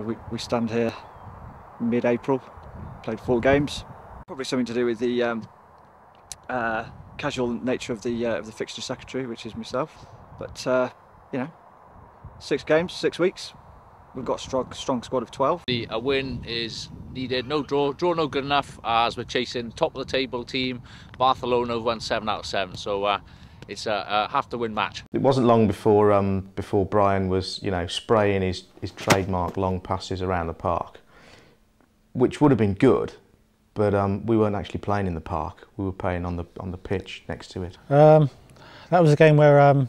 we stand here mid-April, played 4 games. Probably something to do with the casual nature of the fixture secretary, which is myself. But 6 games, 6 weeks. We've got a strong squad of 12. A win is needed. No draw no good enough, as we're chasing top of the table team. Barcelona have won 7 out of 7, so it's a have-to-win match. It wasn't long before Brian was, spraying his trademark long passes around the park, which would have been good, but we weren't actually playing in the park. We were playing on the pitch next to it. That was a game where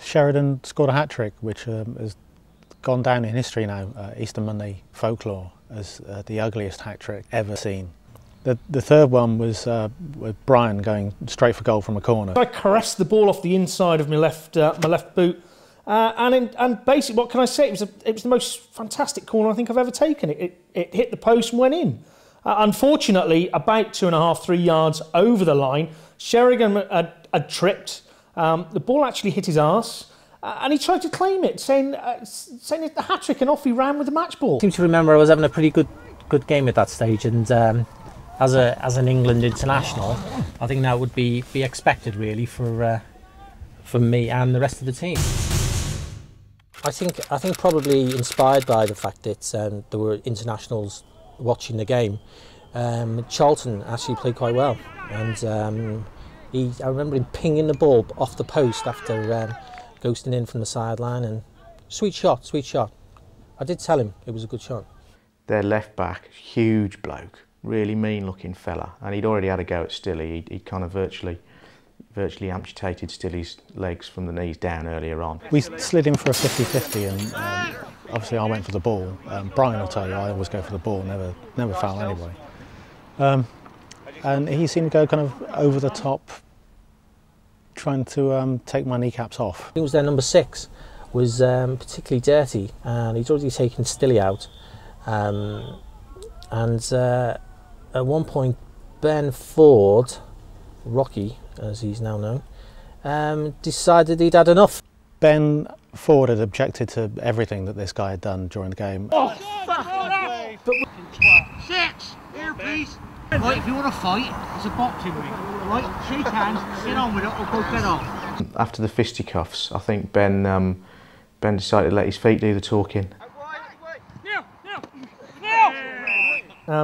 Sheridan scored a hat-trick, which has gone down in history now, Easter Monday folklore, as the ugliest hat-trick ever seen. The third one was with Brian going straight for goal from a corner. I caressed the ball off the inside of my left boot, and basically, what can I say? It was the most fantastic corner I think I've ever taken. It hit the post and went in. Unfortunately, about 2.5, 3 yards over the line, Sheridan had tripped. The ball actually hit his arse. And he tried to claim it, saying it's the hat-trick, and off he ran with the match ball. I seem to remember I was having a pretty good game at that stage, and as an England international, I think that would be expected really for me and the rest of the team. I think probably inspired by the fact that there were internationals watching the game. Charlton actually played quite well, and I remember him pinging the ball off the post after ghosting in from the sideline, and sweet shot. I did tell him it was a good shot. Their left back, huge bloke, really mean looking fella, and he'd already had a go at Stilly. He kind of virtually amputated Stilly's legs from the knees down earlier on. We slid in for a 50-50, and obviously I went for the ball. Brian will tell you I always go for the ball, never foul anybody. And he seemed to go kind of over the top, trying to take my kneecaps off. It was their number 6, was particularly dirty, and he'd already taken Stilly out. And at one point, Ben Ford, Rocky as he's now known, decided he'd had enough. Ben Ford had objected to everything that this guy had done during the game. Oh, fuck! 6! Here, please! Right, if you want to fight, it's a boxing ring. Right, shake hands, get on with it, or go get on. After the fisticuffs, I think Ben decided to let his feet do the talking.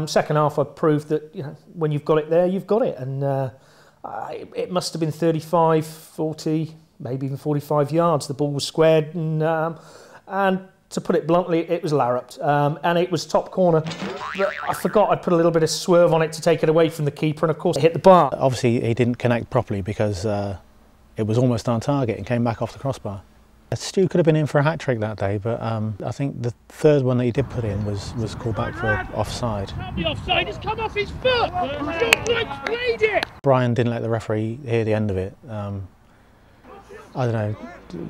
Second half, I proved that when you've got it there, you've got it, and it must have been 35, 40, maybe even 45 yards. The ball was squared, and to put it bluntly, it was larruped, and it was top corner. But I forgot I'd put a little bit of swerve on it to take it away from the keeper, and of course it hit the bar. Obviously he didn't connect properly because it was almost on target and came back off the crossbar. Stu could have been in for a hat-trick that day, but I think the third one that he did put in was called back for offside. The offside has come off his foot! Your bloke's played it! Brian didn't let the referee hear the end of it. I don't know,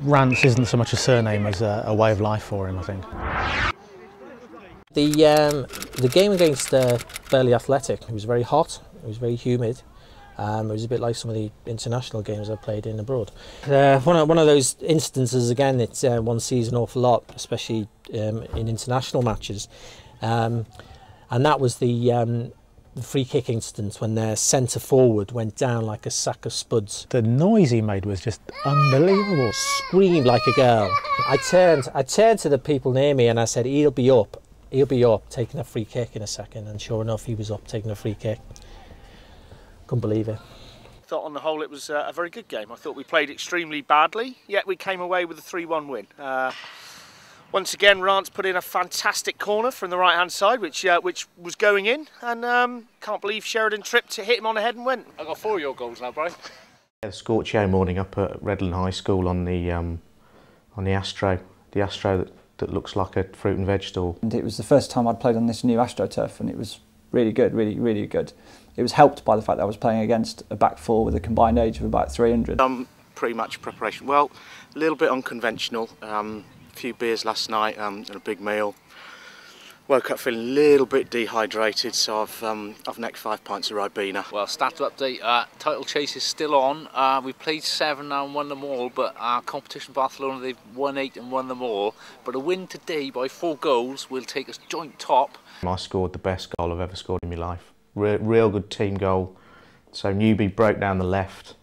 Rance isn't so much a surname as a way of life for him, I think. The game against Burley Athletic, it was very hot, it was very humid. It was a bit like some of the international games I've played in abroad. One of those instances, again, that one sees an awful lot, especially in international matches. And that was the free kick instance when their centre forward went down like a sack of spuds. The noise he made was just unbelievable. Screamed like a girl. I turned to the people near me and I said, he'll be up, taking a free kick in a second. And sure enough, he was up taking a free kick. Couldn't believe it. I thought on the whole it was a very good game. I thought we played extremely badly, yet we came away with a 3-1 win. Once again, Rance put in a fantastic corner from the right-hand side, which was going in, and can't believe Sheridan tripped to hit him on the head and went. I've got 4 of your goals now, Brian. The Scorchio morning up at Redland High School on the Astro, that looks like a fruit and veg stall. And it was the first time I'd played on this new AstroTurf, and it was really good, really good. It was helped by the fact that I was playing against a back four with a combined age of about 300. Pre-match preparation, well, a little bit unconventional. A few beers last night and a big meal. Woke up feeling a little bit dehydrated, so I've necked 5 pints of Ribena. Well, stats update, title chase is still on. We've played 7 now and won them all, but our competition Barcelona, they've won 8 and won them all. But a win today by 4 goals will take us joint top. I scored the best goal I've ever scored in my life. Real good team goal. So Newby broke down the left,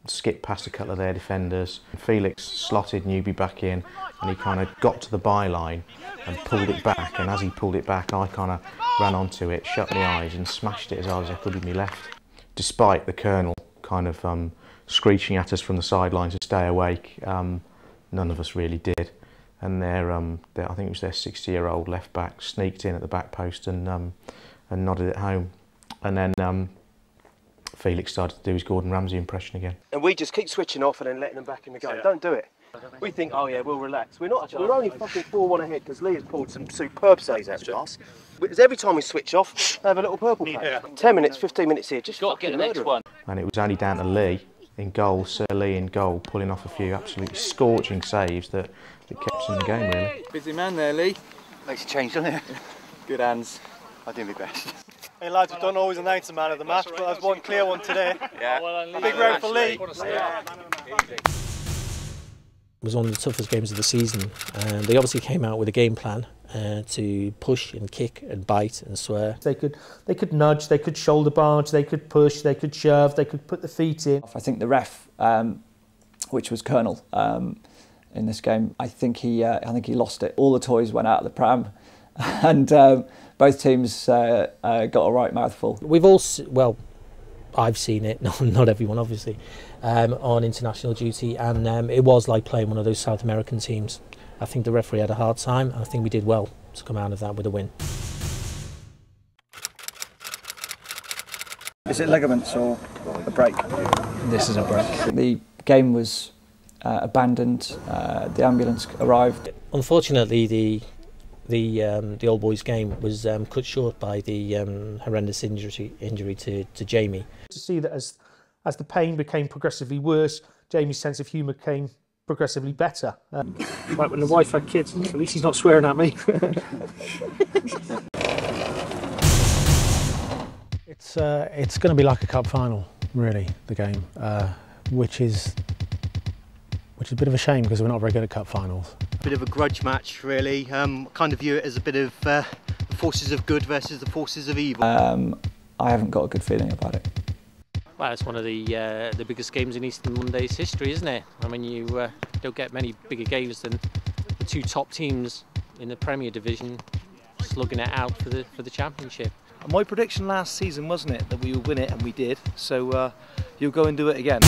skipped past a couple of their defenders. Felix slotted Newby back in, and he kind of got to the byline and pulled it back, and as he pulled it back I kind of ran onto it, shut my eyes and smashed it as hard as I could with my left. Despite the Colonel kind of screeching at us from the sidelines to stay awake, none of us really did. And I think it was their 60-year-old left back sneaked in at the back post and nodded it home. And then Felix started to do his Gordon Ramsay impression again. And we just keep switching off and then letting them back in the game. Don't do it. We think, oh yeah, we'll relax. We're not. We're only fucking 4-1 ahead because Lee has pulled some superb saves out of us. Because every time we switch off, they have a little purple patch. 10 minutes, 15 minutes here, just got to get the next one. And it was only down to Lee in goal, Sir Lee in goal, pulling off a few absolutely scorching saves that kept us in the game, really. Busy man there, Lee. Makes a change, doesn't it? Good hands. I do my best. Hey lads, we don't always announce the man of the match, but there's one clear one today. Yeah. Big round for Lee. It was one of the toughest games of the season, and they obviously came out with a game plan to push and kick and bite and swear. They could nudge, they could shoulder barge, they could push, they could shove, they could put the feet in. I think the ref, which was Colonel in this game, I think he lost it. All the toys went out of the pram, and both teams got a right mouthful. We've all, well, I've seen it, not everyone obviously, on international duty, and it was like playing one of those South American teams. I think the referee had a hard time, and I think we did well to come out of that with a win. Is it ligaments or a break? This is a break. The game was abandoned, the ambulance arrived. Unfortunately, the old boys game was cut short by the horrendous injury to Jamie. To see that as the pain became progressively worse, Jamie's sense of humour became progressively better. Like when the wife had kids, at least he's not swearing at me. It's going to be like a cup final, really, the game, which is a bit of a shame because we're not very good at cup finals. Bit of a grudge match, really. Kind of view it as a bit of the forces of good versus the forces of evil. I haven't got a good feeling about it. Well, it's one of the biggest games in Eastern Monday's history, isn't it? I mean, you don't get many bigger games than the 2 top teams in the Premier Division slugging it out for the Championship. My prediction last season, wasn't it, that we would win it, and we did. So you'll go and do it again.